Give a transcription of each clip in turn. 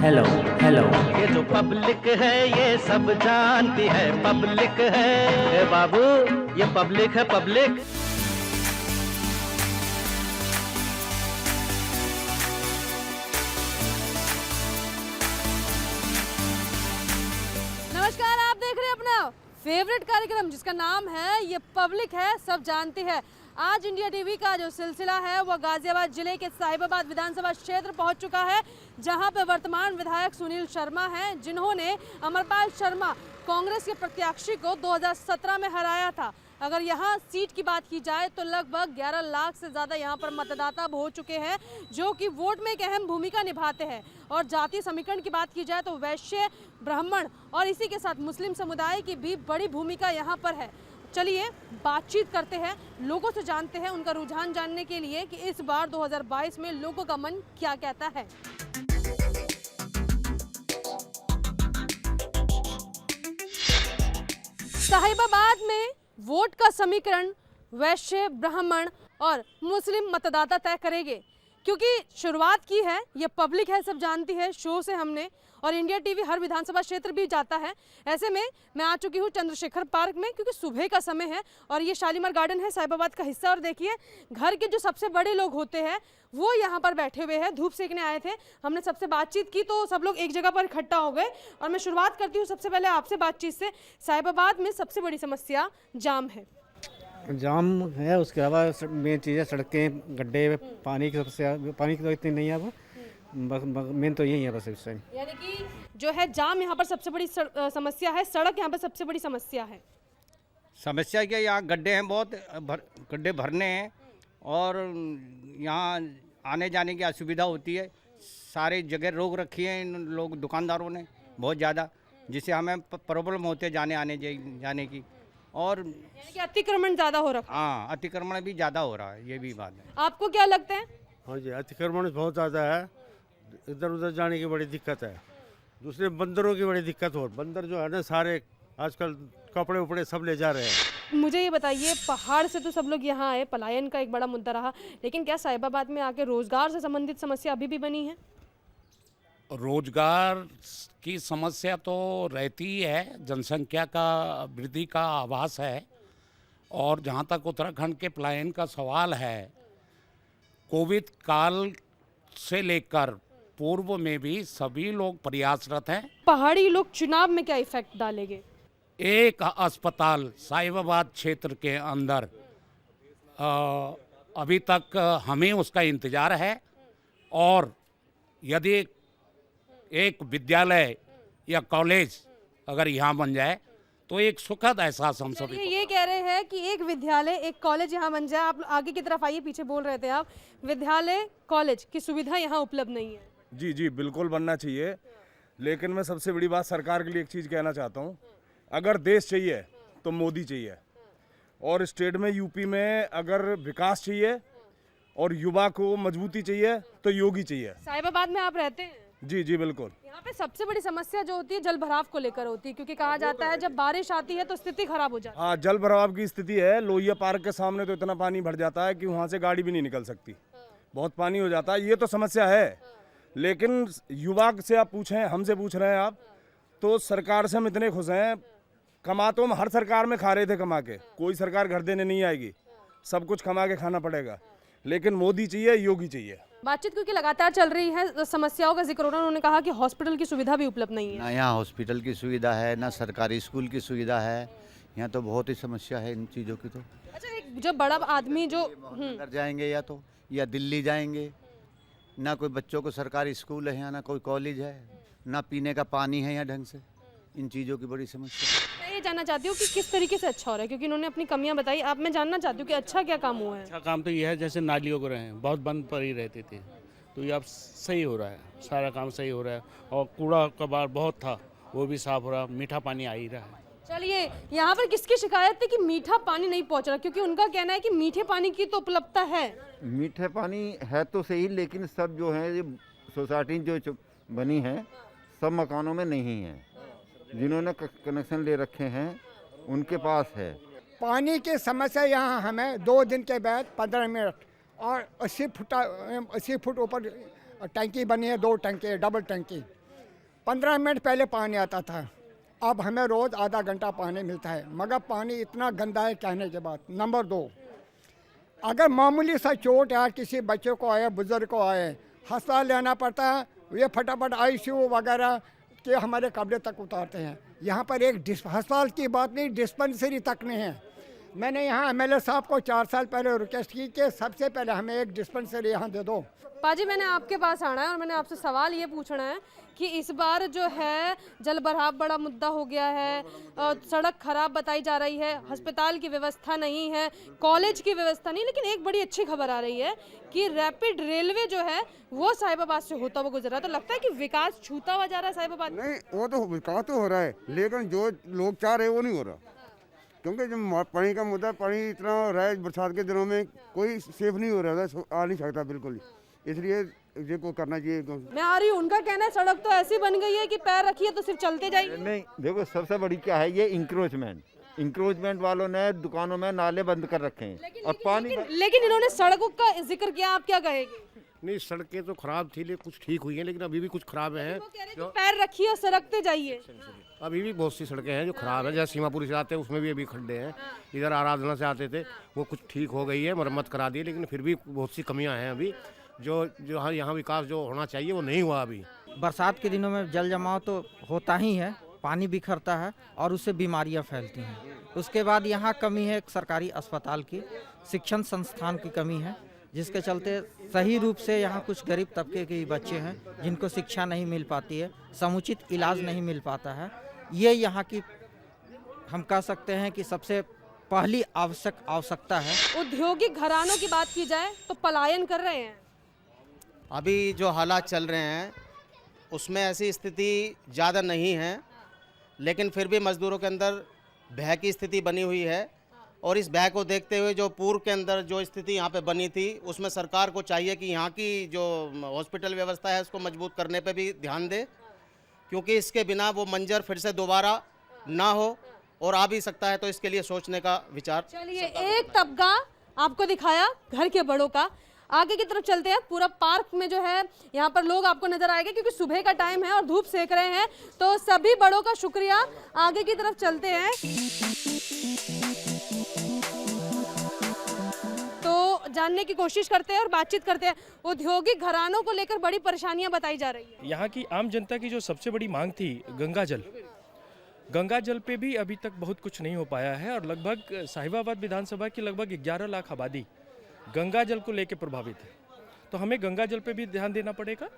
Hello hello. ये जो public है ये सब जानती है, पब्लिक है ए बाबू, ये पब्लिक है पब्लिक। नमस्कार, आप देख रहे हैं अपना फेवरेट कार्यक्रम जिसका नाम है ये पब्लिक है सब जानती है। आज इंडिया टीवी का जो सिलसिला है वो गाजियाबाद जिले के साहिबाबाद विधानसभा क्षेत्र पहुंच चुका है, जहां पर वर्तमान विधायक सुनील शर्मा हैं, जिन्होंने अमरपाल शर्मा कांग्रेस के प्रत्याशी को 2017 में हराया था। अगर यहाँ सीट की बात की जाए तो लगभग 11 लाख से ज़्यादा यहाँ पर मतदाता हो चुके हैं, जो कि वोट में एक अहम भूमिका निभाते हैं। और जातीय समीकरण की बात की जाए तो वैश्य, ब्राह्मण और इसी के साथ मुस्लिम समुदाय की भी बड़ी भूमिका यहाँ पर है। चलिए बातचीत करते हैं, लोगों से जानते हैं उनका रुझान जानने के लिए कि इस बार 2022 में लोगों का मन क्या कहता है। साहिबाबाद में वोट का समीकरण वैश्य, ब्राह्मण और मुस्लिम मतदाता तय करेंगे, क्योंकि शुरुआत की है ये पब्लिक है सब जानती है शो से हमने, और इंडिया टीवी हर विधानसभा क्षेत्र भी जाता है। ऐसे में मैं आ चुकी हूँ चंद्रशेखर पार्क में, क्योंकि सुबह का समय है और ये शालीमार गार्डन है साहिबाबाद का हिस्सा। और देखिए घर के जो सबसे बड़े लोग होते हैं वो यहाँ पर बैठे हुए हैं, धूप सेकने आए थे। हमने सबसे बातचीत की तो सब लोग एक जगह पर इकट्ठा हो गए। और मैं शुरुआत करती हूँ सबसे पहले आपसे बातचीत से। साहिबाबाद में सबसे बड़ी समस्या जाम है। जाम है, उसके अलावा मेन चीज़ है सड़कें, गड्ढे, पानी की समस्या। पानी की तो इतनी नहीं है, अब मेन तो यही है बस इस टाइम। यानी कि जो है जाम यहाँ पर सबसे बड़ी समस्या है, सड़क यहाँ पर सबसे बड़ी समस्या है। समस्या क्या, यहाँ गड्ढे हैं, बहुत गड्ढे भरने हैं और यहाँ आने जाने की असुविधा होती है। सारी जगह रोक रखी है इन लोग दुकानदारों ने बहुत ज़्यादा, जिससे हमें प्रॉब्लम होते जाने आने जाने की। और यानी कि अतिक्रमण ज़्यादा हो रखा है। हाँ, अतिक्रमण भी ज़्यादा हो रहा है, ये भी बात है। आपको क्या लगता है? हाँ जी, अतिक्रमण बहुत ज़्यादा है, इधर उधर जाने की बड़ी दिक्कत है। दूसरे बंदरों की बड़ी दिक्कत हो, बंदर जो है ना सारे आजकल कपड़े उपड़े सब ले जा रहे हैं। मुझे ये बताइए, पहाड़ से तो सब लोग यहाँ आए, पलायन का एक बड़ा मुद्दा रहा, लेकिन क्या साहिबाबाद में आके रोजगार से संबंधित समस्या अभी भी बनी है? रोजगार की समस्या तो रहती ही है, जनसंख्या का वृद्धि का आभास है। और जहाँ तक उत्तराखंड के पलायन का सवाल है, कोविड काल से लेकर पूर्व में भी सभी लोग प्रयासरत हैं। पहाड़ी लोग चुनाव में क्या इफेक्ट डालेंगे? एक अस्पताल साहिबाबाद क्षेत्र के अंदर अभी तक हमें उसका इंतजार है, और यदि एक विद्यालय या कॉलेज अगर यहाँ बन जाए तो एक सुखद एहसास हम सभी को। ये कह रहे हैं कि एक विद्यालय एक कॉलेज यहाँ बन जाए। आप आगे की तरफ आइए, पीछे बोल रहे थे आप, विद्यालय कॉलेज की सुविधा यहाँ उपलब्ध नहीं है। जी जी बिल्कुल बनना चाहिए, लेकिन मैं सबसे बड़ी बात सरकार के लिए एक चीज़ कहना चाहता हूँ। अगर देश चाहिए तो मोदी चाहिए, और स्टेट में यूपी में अगर विकास चाहिए और युवा को मजबूती चाहिए तो योगी चाहिए। साहिबाबाद में आप रहते हैं? जी जी बिल्कुल। यहाँ पे सबसे बड़ी समस्या जो होती है जल भराव को लेकर होती है, क्योंकि कहा जाता है जब बारिश आती है तो स्थिति खराब हो जाती है। हाँ, जल भराव की स्थिति है। लोहिया पार्क के सामने तो इतना पानी भर जाता है कि वहाँ से गाड़ी भी नहीं निकल सकती, बहुत पानी हो जाता है। ये तो समस्या है, लेकिन युवा से आप पूछें, हमसे पूछ रहे हैं आप, तो सरकार से हम इतने खुश हैं। कमा तो हम हर सरकार में खा रहे थे, कमा के कोई सरकार घर देने नहीं आएगी, सब कुछ कमा के खाना पड़ेगा, लेकिन मोदी चाहिए, योगी चाहिए। बातचीत क्योंकि लगातार चल रही है, समस्याओं का जिक्र हो रहा है। उन्होंने कहा कि हॉस्पिटल की सुविधा भी उपलब्ध नहीं है। ना यहाँ हॉस्पिटल की सुविधा है, ना सरकारी स्कूल की सुविधा है। यहाँ तो बहुत ही समस्या है इन चीज़ों की। तो अच्छा, एक जो बड़ा आदमी जो घर जाएंगे या दिल्ली जाएंगे, ना कोई बच्चों को सरकारी स्कूल है यहाँ, ना कोई कॉलेज है, ना पीने का पानी है यहाँ ढंग से। इन चीज़ों की बड़ी समस्या। मैं ये जानना चाहती हूँ कि किस तरीके से अच्छा हो रहा है, क्योंकि इन्होंने अपनी कमियां बताई। आप मैं जानना चाहती हूँ कि अच्छा क्या काम हुआ है? अच्छा काम तो यह है, जैसे नालियों को रहे हैं बहुत बंद पड़ी रहती थी, तो ये अब सही हो रहा है, सारा काम सही हो रहा है। और कूड़ा कबाड़ बहुत था, वो भी साफ हो रहा है, मीठा पानी आ ही रहा है। चलिए, यहाँ पर किसकी शिकायत है कि मीठा पानी नहीं पहुँच रहा? क्योंकि उनका कहना है कि मीठे पानी की तो उपलब्धता है। मीठे पानी है तो सही, लेकिन सब जो है ये सोसाइटी जो बनी है सब मकानों में नहीं है। जिन्होंने कनेक्शन ले रखे हैं उनके पास है। पानी की समस्या यहाँ हमें 2 दिन के बाद 15 मिनट और 80 फुट ऊपर टंकी बनी है, 2 टंकी, डबल टंकी। 15 मिनट पहले पानी आता था, अब हमें रोज़ आधा घंटा पानी मिलता है, मगर पानी इतना गंदा है कहने के बाद। नंबर 2, अगर मामूली सा चोट या किसी बच्चे को आए, बुजुर्ग को आए, अस्पताल लेना पड़ता है, ये फटाफट ICU वगैरह के हमारे कपड़े तक उतारते हैं। यहाँ पर एक अस्पताल की बात नहीं, डिस्पेंसरी तक नहीं है। मैंने यहाँ MLA साहब को 4 साल पहले रिक्वेस्ट की कि सबसे पहले हमें एक डिस्पेंसरी यहाँ दे दो। पाजी, मैंने आपके पास आना है और मैंने आपसे सवाल ये पूछना है कि इस बार जो है जल भराव बड़ा मुद्दा हो गया है, सड़क खराब बताई जा रही है, अस्पताल की व्यवस्था नहीं है, कॉलेज की व्यवस्था नहीं, लेकिन एक बड़ी अच्छी खबर आ रही है कि रैपिड रेलवे जो है वो साहिबाबाद से होता हुआ गुजर रहा है। तो लगता है कि विकास छूता हुआ जा रहा है साहिबाबाद में। नहीं, वो तो विकास तो हो रहा है, लेकिन जो लोग चाह रहे हैं वो नहीं हो रहा, क्योंकि जब पानी का मुद्दा, पानी इतना हो रहा है बरसात के दिनों में, कोई सेफ नहीं हो रहा था, आ नहीं सकता बिल्कुल, इसलिए ये को करना चाहिए। मैं आ रही हूँ, उनका कहना है सड़क तो ऐसी बन गई है कि पैर रखिए तो सिर्फ चलते जाइए। नहीं, देखो सबसे बड़ी क्या है, ये इंक्रोचमेंट वालों ने दुकानों में नाले बंद कर रखे हैं और पानी लेकिन इन्होंने सड़कों का जिक्र किया, आप क्या कहेंगे? नहीं, सड़कें तो खराब थी लेकिन कुछ ठीक हुई हैं, लेकिन अभी भी कुछ खराब है। पैर रखिए और सड़कते जाइए। अभी भी बहुत सी सड़कें हैं जो खराब है, जैसे सीमापुरी से आते हैं उसमें भी अभी खड्डे हैं, इधर आराधना से आते थे वो कुछ ठीक हो गई है, मरम्मत करा दी, लेकिन फिर भी बहुत सी कमियां हैं अभी, जो यहाँ विकास जो होना चाहिए वो नहीं हुआ अभी। बरसात के दिनों में जल जमाव तो होता ही है, पानी बिखरता है और उससे बीमारियां फैलती हैं। उसके बाद यहाँ कमी है एक सरकारी अस्पताल की, शिक्षण संस्थान की कमी है, जिसके चलते सही रूप से यहाँ कुछ गरीब तबके के बच्चे हैं जिनको शिक्षा नहीं मिल पाती है, समुचित इलाज नहीं मिल पाता है। ये यहाँ की हम कह सकते हैं कि सबसे पहली आवश्यकता है। औद्योगिक घरानों की बात की जाए तो पलायन कर रहे हैं। अभी जो हालात चल रहे हैं उसमें ऐसी स्थिति ज़्यादा नहीं है, लेकिन फिर भी मज़दूरों के अंदर भय की स्थिति बनी हुई है, और इस भय को देखते हुए जो पूर्व के अंदर जो स्थिति यहाँ पे बनी थी उसमें सरकार को चाहिए कि यहाँ की जो हॉस्पिटल व्यवस्था है उसको मजबूत करने पे भी ध्यान दे, क्योंकि इसके बिना वो मंजर फिर से दोबारा ना हो, और आ भी सकता है, तो इसके लिए सोचने का विचार। चलिए, एक तबका आपको दिखाया घर के बड़ों का, आगे की तरफ चलते हैं। पूरा पार्क में जो है यहाँ पर लोग आपको नजर आएंगे, क्योंकि सुबह का टाइम है और धूप सेक रहे हैं, तो सभी बड़ों का शुक्रिया। आगे की तरफ चलते हैं तो जानने की कोशिश करते हैं और बातचीत करते हैं। औद्योगिक घरानों को लेकर बड़ी परेशानियां बताई जा रही है। यहाँ की आम जनता की जो सबसे बड़ी मांग थी गंगा जल पे भी अभी तक बहुत कुछ नहीं हो पाया है, और लगभग साहिबाबाद विधानसभा की लगभग 11 लाख आबादी गंगा जल को लेकर प्रभावित है, तो हमें गंगा जल पे भी ध्यान देना पड़ेगा।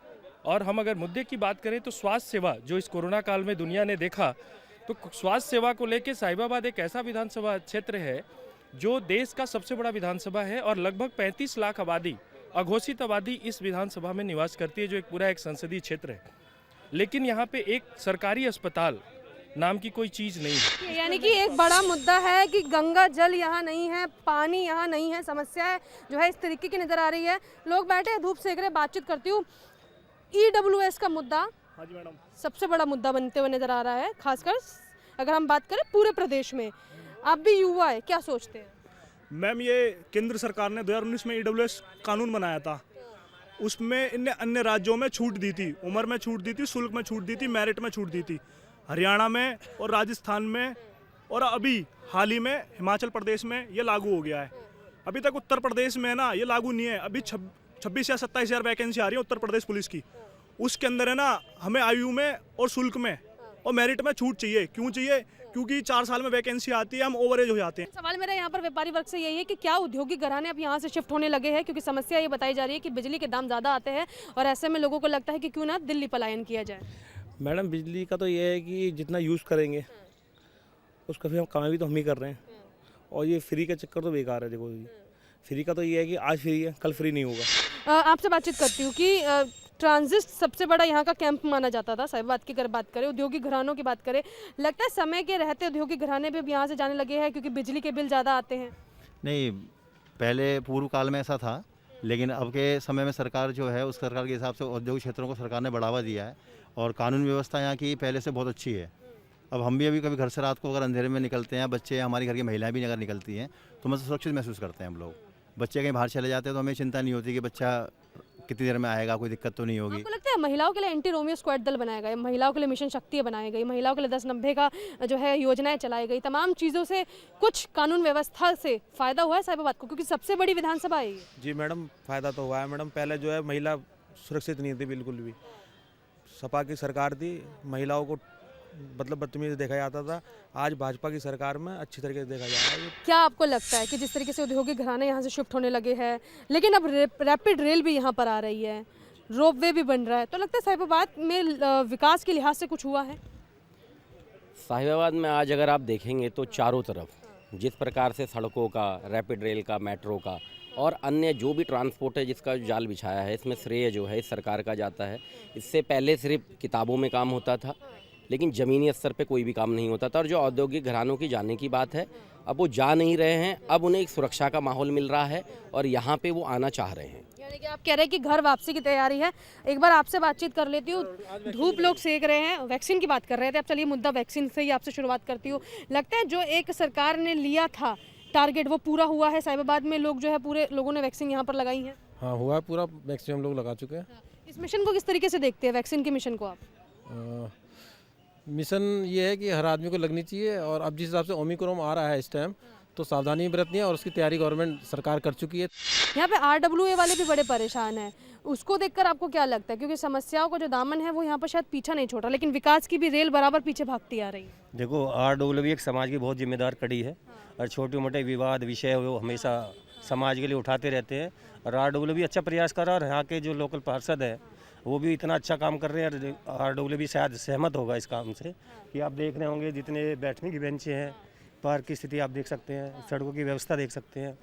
और हम अगर मुद्दे की बात करें तो स्वास्थ्य सेवा, जो इस कोरोना काल में दुनिया ने देखा, तो स्वास्थ्य सेवा को लेकर साहिबाबाद एक ऐसा विधानसभा क्षेत्र है जो देश का सबसे बड़ा विधानसभा है, और लगभग 35 लाख आबादी, अघोषित आबादी इस विधानसभा में निवास करती है, जो एक पूरा एक संसदीय क्षेत्र है। लेकिन यहाँ पे एक सरकारी अस्पताल नाम की कोई चीज़ नहीं है। यानी कि एक बड़ा मुद्दा है कि गंगा जल यहाँ नहीं है, पानी यहाँ नहीं है, समस्या जो है इस तरीके की नज़र आ रही है। लोग बैठे हैं, धूप सेक रहे, बातचीत करती हूँ। EWS का मुद्दा सबसे बड़ा मुद्दा बनते हुए नज़र आ रहा है, खासकर अगर हम बात करें पूरे प्रदेश में। आप भी युवा है, क्या सोचते हैं? मैम, ये केंद्र सरकार ने 2019 में EWS कानून बनाया था, उसमें इनने अन्य राज्यों में छूट दी थी, उम्र में छूट दी थी, शुल्क में छूट दी थी, मेरिट में छूट दी थी। हरियाणा में और राजस्थान में और अभी हाल ही में हिमाचल प्रदेश में ये लागू हो गया है। अभी तक उत्तर प्रदेश में ना ये लागू नहीं है। अभी 26 या 27 हज़ार वैकेंसी आ रही है उत्तर प्रदेश पुलिस की, उसके अंदर है ना हमें आयु में और शुल्क में और मेरिट में छूट चाहिए। क्यों चाहिए? क्योंकि 4 साल में वैकेंसी आती है, हम ओवरेज हो जाते हैं। सवाल मेरा यहाँ पर व्यापारी वर्ग से यही है कि क्या औद्योगिक घराने अब यहाँ से शिफ्ट होने लगे हैं, क्योंकि समस्या ये बताई जा रही है कि बिजली के दाम ज़्यादा आते हैं और ऐसे में लोगों को लगता है कि क्यों ना दिल्ली पलायन किया जाए। मैडम, बिजली का तो ये है कि जितना यूज़ करेंगे उसका फिर हम कमाई भी तो हम ही कर रहे हैं, और ये फ्री का चक्कर तो बेकार है। देखो, फ्री का तो ये है कि आज फ्री है, कल फ्री नहीं होगा। आपसे बातचीत करती हूँ कि ट्रांजिट सबसे बड़ा यहाँ का कैंप माना जाता था। साहिबाबाद की अगर बात करें, औद्योगिक घरानों की बात करें, लगता है समय के रहते औद्योगिक घराने भी अब यहाँ से जाने लगे हैं क्योंकि बिजली के बिल ज़्यादा आते हैं? नहीं, पहले पूर्व काल में ऐसा था, लेकिन अब के समय में सरकार जो है उस सरकार के हिसाब से औद्योगिक क्षेत्रों को सरकार ने बढ़ावा दिया है, और कानून व्यवस्था यहाँ की पहले से बहुत अच्छी है। अब हम भी अभी कभी घर से रात को अगर अंधेरे में निकलते हैं, बच्चे, हमारी घर की महिलाएं भी अगर निकलती हैं, तो मतलब सुरक्षित महसूस करते हैं हम लोग। बच्चे कहीं बाहर चले जाते हैं तो हमें चिंता नहीं होती कि बच्चा कितनी देर में आएगा, कोई दिक्कत तो नहीं होगी। आपको लगता है महिलाओं के लिए एंटी रोमियो स्क्वाड दल बनाया गया, महिलाओं के लिए मिशन शक्ति बनाई गई, महिलाओं के लिए 10-90 का जो है योजनाएं चलाई गई, तमाम चीज़ों से कुछ कानून व्यवस्था से फ़ायदा हुआ है साहिबाबाद को, क्योंकि सबसे बड़ी विधानसभा है ये? जी मैडम, फ़ायदा तो हुआ है मैडम। पहले जो है महिला सुरक्षित नहीं थी बिल्कुल भी। सपा की सरकार थी, महिलाओं को मतलब बदतमीज देखा जाता था। आज भाजपा की सरकार में अच्छी तरीके से देखा जा रहा है। क्या आपको लगता है कि जिस तरीके से औद्योगिक घराने यहाँ से शिफ्ट होने लगे हैं, लेकिन अब रैपिड रेल भी यहाँ पर आ रही है, रोपवे भी बन रहा है, तो लगता है साहिबाबाद में विकास के लिहाज से कुछ हुआ है? साहिबाबाद में आज अगर आप देखेंगे तो चारों तरफ जिस प्रकार से सड़कों का, रैपिड रेल का, मेट्रो का और अन्य जो भी ट्रांसपोर्ट है जिसका जाल बिछाया है, इसमें श्रेय जो है इस सरकार का जाता है। इससे पहले सिर्फ किताबों में काम होता था, लेकिन ज़मीनी स्तर पे कोई भी काम नहीं होता था। और जो औद्योगिक घरानों की जाने की बात है, अब वो जा नहीं रहे हैं, अब उन्हें एक सुरक्षा का माहौल मिल रहा है और यहाँ पे वो आना चाह रहे हैं। यानी कि आप कह रहे हैं कि घर वापसी की तैयारी है। एक बार आपसे बातचीत कर लेती हूँ। धूप लोग सेक रहे हैं, वैक्सीन की बात कर रहे थे, अब चलिए मुद्दा वैक्सीन से ही आपसे शुरुआत करती हूँ। लगता है जो एक सरकार ने लिया था टारगेट, वो पूरा हुआ है? साहिबाबाद में लोग जो है, पूरे लोगों ने वैक्सीन यहाँ पर लगाई है? हाँ हुआ है, पूरा मैक्सिमम लोग लगा चुके हैं। इस मिशन को किस तरीके से देखते हैं, वैक्सीन के मिशन को आप? मिशन ये है कि हर आदमी को लगनी चाहिए, और अब जिस हिसाब से ओमिक्रॉन आ रहा है इस टाइम, तो सावधानी बरतनी है और उसकी तैयारी गवर्नमेंट सरकार कर चुकी है। यहाँ पे RWA वाले भी बड़े परेशान हैं, उसको देखकर आपको क्या लगता है? क्योंकि समस्याओं का जो दामन है वो यहाँ पर शायद पीछा नहीं छोड़ रहा, लेकिन विकास की भी रेल बराबर पीछे भागती आ रही है। देखो, RWA एक समाज की बहुत जिम्मेदार कड़ी है और छोटे मोटे विवाद विषय वो हमेशा समाज के लिए उठाते रहते हैं। और RWA भी अच्छा प्रयास कर रहा है और यहाँ के जो लोकल पार्षद है वो भी इतना अच्छा काम कर रहे हैं। RWA भी शायद सहमत होगा इस काम से कि आप देख रहे होंगे जितने बैठने की बेंचें हैं, पार्क की स्थिति आप देख सकते हैं, सड़कों की व्यवस्था देख सकते हैं।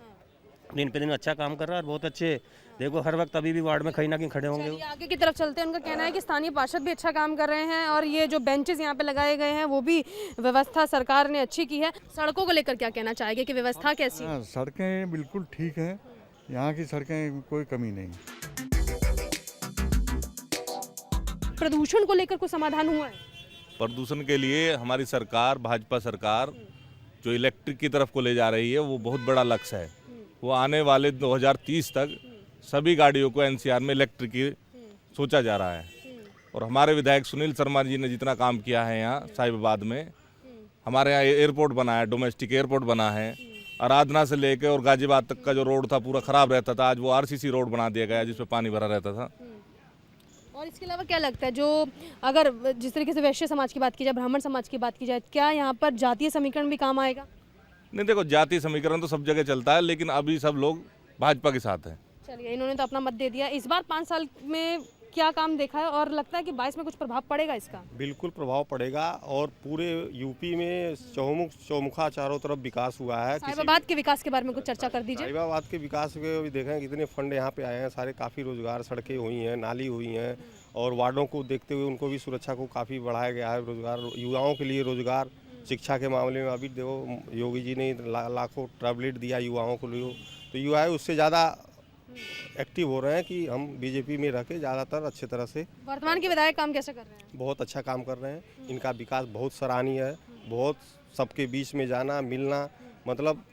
दिन पे दिन अच्छा काम कर रहा है और बहुत अच्छे, देखो हर वक्त अभी भी वार्ड में कहीं ना कहीं खड़े होंगे। आगे की तरफ चलते हैं। उनका कहना है कि स्थानीय पार्षद भी अच्छा काम कर रहे हैं और ये जो बेंचेस यहाँ पे लगाए गए हैं वो भी व्यवस्था सरकार ने अच्छी की है। सड़कों को लेकर क्या कहना चाहेंगे कि व्यवस्था कैसी है? सड़कें बिल्कुल ठीक हैं, यहाँ की सड़कें कोई कमी नहीं। प्रदूषण को लेकर कुछ समाधान हुआ है? प्रदूषण के लिए हमारी सरकार, भाजपा सरकार जो इलेक्ट्रिक की तरफ को ले जा रही है वो बहुत बड़ा लक्ष्य है। वो आने वाले 2030 तक सभी गाड़ियों को NCR में इलेक्ट्रिक की सोचा जा रहा है। और हमारे विधायक सुनील शर्मा जी ने जितना काम किया है यहाँ साहिबाबाद में, हमारे यहाँ एयरपोर्ट बना है, डोमेस्टिक एयरपोर्ट बना है, आराधना से लेकर और गाजियाबाद तक का जो रोड था पूरा खराब रहता था, आज वो RCC रोड बना दिया गया जिसमें पानी भरा रहता था। और इसके अलावा क्या लगता है, जो अगर जिस तरीके से वैश्य समाज की बात की जाए, ब्राह्मण समाज की बात की जाए, क्या यहाँ पर जातीय समीकरण भी काम आएगा? नहीं, देखो जातीय समीकरण तो सब जगह चलता है, लेकिन अभी सब लोग भाजपा के साथ हैं। चलिए, इन्होंने तो अपना मत दे दिया। इस बार 5 साल में क्या काम देखा है और लगता है कि 22 में कुछ प्रभाव पड़ेगा इसका? बिल्कुल प्रभाव पड़ेगा और पूरे यूपी में चौमुखा चारों तरफ विकास हुआ है। साहिबाबाद के विकास के बारे में कुछ चर्चा कर दीजिए। साहिबाबाद के विकास के भी देखें कितने फंड यहाँ पे आए हैं, सारे काफ़ी रोजगार, सड़कें हुई हैं, नाली हुई हैं और वार्डों को देखते हुए उनको भी सुरक्षा को काफ़ी बढ़ाया गया है। रोजगार, युवाओं के लिए रोजगार, शिक्षा के मामले में अभी देखो योगी जी ने लाखों टैबलेट दिया युवाओं को लिए, तो युवा उससे ज़्यादा एक्टिव हो रहे हैं कि हम बीजेपी में रह के ज़्यादातर अच्छे तरह से। वर्तमान के विधायक काम कैसे कर रहे हैं? बहुत अच्छा काम कर रहे हैं, इनका विकास बहुत सराहनीय है, बहुत सबके बीच में जाना मिलना, मतलब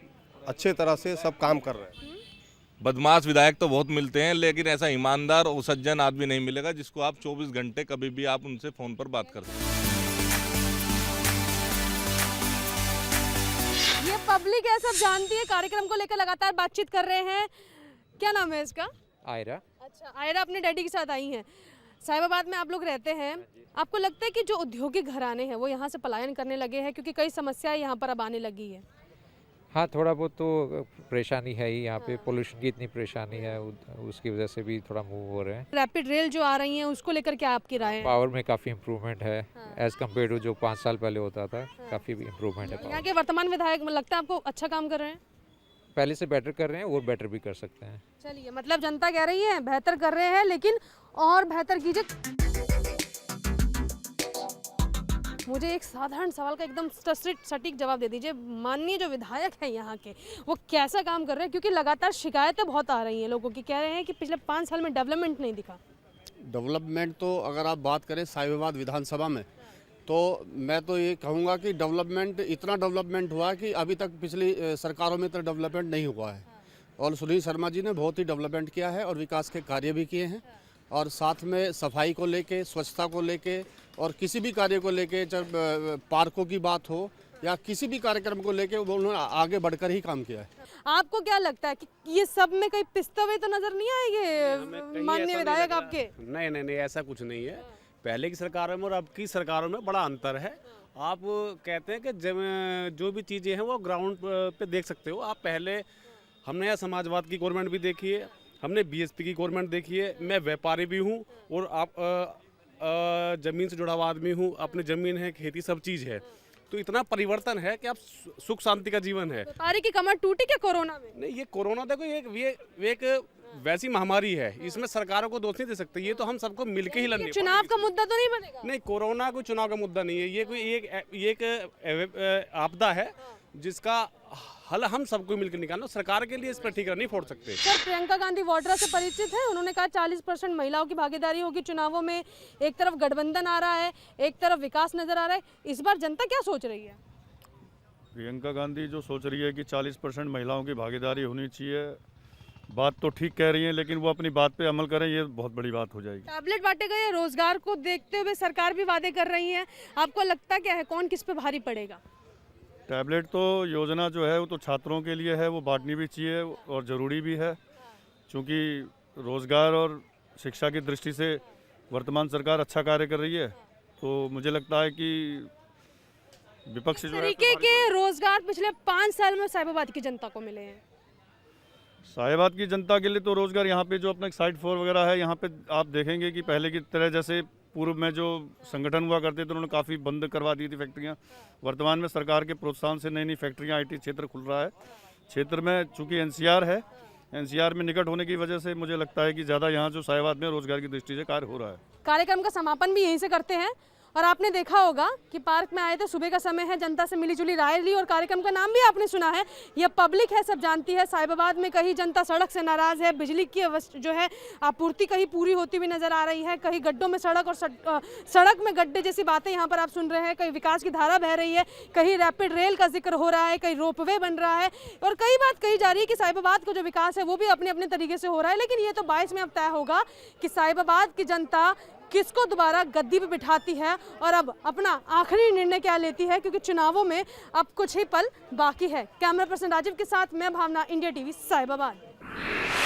अच्छे तरह से सब काम कर रहे हैं। बदमाश विधायक तो बहुत मिलते हैं, लेकिन ऐसा ईमानदार और सज्जन आदमी नहीं मिलेगा जिसको आप 24 घंटे कभी भी आप उनसे फ़ोन पर बात कर सकते हैं। ये पब्लिक है, सब जानती है, कार्यक्रम को लेकर लगातार बातचीत कर रहे हैं। क्या नाम है इसका? आयरा। अच्छा, आयरा अपने डैडी के साथ आई हैं। साहिबाबाद में आप लोग रहते हैं, आपको लगता है कि जो औद्योगिक घराने हैं वो यहाँ से पलायन करने लगे हैं, क्योंकि कई समस्याएं यहाँ पर अब आने लगी है? हाँ, थोड़ा बहुत तो परेशानी है ही यहाँ पे, पोल्यूशन की इतनी परेशानी है, उसकी वजह से भी थोड़ा मूव हो रहे हैं। रैपिड रेल जो आ रही है उसको लेकर क्या आपकी राय है? पावर में काफ़ी इम्प्रूवमेंट है एज कम्पेयर टू जो 5 साल पहले होता था, काफ़ी इम्प्रूवमेंट है। यहाँ के वर्तमान विधायक लगता है आपको अच्छा काम कर रहे हैं? पहले से बेटर कर रहे हैं और बेटर भी कर सकते हैं। चलिए, मतलब जनता कह रही है बेहतर कर रहे हैं, लेकिन और बेहतर कीजिए। मुझे एक साधारण सवाल का एकदम सटीक जवाब दे दीजिए। माननीय जो विधायक हैं यहाँ के, वो कैसा काम कर रहे हैं? क्योंकि लगातार शिकायतें बहुत आ रही हैं लोगों की, कह रहे हैं कि पिछले 5 साल में डेवलपमेंट नहीं दिखा। डेवलपमेंट तो अगर आप बात करें साहिबाबाद विधानसभा में, तो मैं तो ये कहूँगा कि डेवलपमेंट, इतना डेवलपमेंट हुआ कि अभी तक पिछली सरकारों में तो डेवलपमेंट नहीं हुआ है। और सुनील शर्मा जी ने बहुत ही डेवलपमेंट किया है और विकास के कार्य भी किए हैं। और साथ में सफाई को लेके, स्वच्छता को लेके और किसी भी कार्य को लेके, जब पार्कों की बात हो या किसी भी कार्यक्रम को लेके, वो उन्होंने आगे बढ़कर ही काम किया है। आपको क्या लगता है कि ये सब में कहीं पिसते हुए तो नजर नहीं आएंगे माननीय विधायक आपके? नहीं नहीं नहीं, ऐसा कुछ नहीं है। पहले की सरकारों में और अब की सरकारों में बड़ा अंतर है। आप कहते हैं कि जो भी चीज़ें हैं वो ग्राउंड पे देख सकते हो आप। पहले हमने यहाँ समाजवाद की गवर्नमेंट भी देखी है, हमने बीएसपी की गवर्नमेंट देखी है। मैं व्यापारी भी हूँ और आप ज़मीन से जुड़ा हुआ आदमी हूँ, अपनी ज़मीन है, खेती, सब चीज़ है। तो इतना परिवर्तन है कि आप सुख शांति का जीवन है। व्यापारी की कमर टूटी क्या कोरोना में? नहीं, ये कोरोना देखो ये एक वैसी महामारी है, इसमें सरकारों को दोष नहीं दे सकते। ये तो हम सबको मिलके ही लड़ने। चुनाव का मुद्दा तो नहीं बनेगा? नहीं, कोरोना कोई चुनाव का मुद्दा नहीं है। ये कोई एक आपदा है जिसका हल हम सबको मिलकर निकालना। सरकार के लिए इस पर ठिकाना नहीं फोड़ सकते। सर, प्रियंका गांधी वाड्रा से परिचित है। उन्होंने कहा 40% महिलाओं की भागीदारी होगी चुनावों में। एक तरफ गठबंधन आ रहा है, एक तरफ विकास नजर आ रहा है। इस बार जनता क्या सोच रही है? प्रियंका गांधी जो सोच रही है कि 40% महिलाओं की भागीदारी होनी चाहिए, बात तो ठीक कह रही है, लेकिन वो अपनी बात पे अमल करें, ये बहुत बड़ी बात हो जाएगी। टैबलेट बांटे गए, रोजगार को देखते हुए सरकार भी वादे कर रही है। आपको लगता क्या है कौन किस पे भारी पड़ेगा? टैबलेट तो योजना जो है वो तो छात्रों के लिए है, वो बांटनी भी चाहिए और ज़रूरी भी है, क्योंकि रोज़गार और शिक्षा की दृष्टि से वर्तमान सरकार अच्छा कार्य कर रही है। तो मुझे लगता है कि विपक्ष जो तरीके के रोजगार पिछले 5 साल में साहिबाबाद की जनता को मिले हैं। साहिबाबाद की जनता के लिए तो रोज़गार यहाँ पे जो अपना साइड 4 वगैरह है, यहाँ पे आप देखेंगे कि पहले की तरह जैसे पूर्व में जो संगठन हुआ करते थे उन्होंने काफ़ी बंद करवा दी थी फैक्ट्रियाँ। वर्तमान में सरकार के प्रोत्साहन से नई नई फैक्ट्रियाँ, आईटी क्षेत्र खुल रहा है। क्षेत्र में चूँकि एनसीआर है, एनसीआर में निकट होने की वजह से मुझे लगता है कि ज़्यादा यहाँ जो साहिबाबाद में रोजगार की दृष्टि से कार्य हो रहा है। कार्यक्रम का समापन भी यहीं से करते हैं। और आपने देखा होगा कि पार्क में आए थे, सुबह का समय है, जनता से मिली जुली राय ली और कार्यक्रम का नाम भी आपने सुना है, यह पब्लिक है, सब जानती है। साहिबाबाद में कहीं जनता सड़क से नाराज़ है, बिजली की जो है आपूर्ति कहीं पूरी होती हुई नजर आ रही है, कहीं गड्ढों में सड़क और सड़क में गड्ढे जैसी बातें यहाँ पर आप सुन रहे हैं, कहीं विकास की धारा बह रही है, कहीं रैपिड रेल का जिक्र हो रहा है, कहीं रोपवे बन रहा है और कई बात कही जा रही है कि साहिबाबाद का जो विकास है वो भी अपने अपने तरीके से हो रहा है। लेकिन ये तो 22 में अब तय होगा कि साहिबाबाद की जनता किसको दोबारा गद्दी पे बिठाती है और अब अपना आखिरी निर्णय क्या लेती है, क्योंकि चुनावों में अब कुछ ही पल बाकी है। कैमरा पर्सन राजीव के साथ मैं भावना, इंडिया टीवी, साहिबाबाद।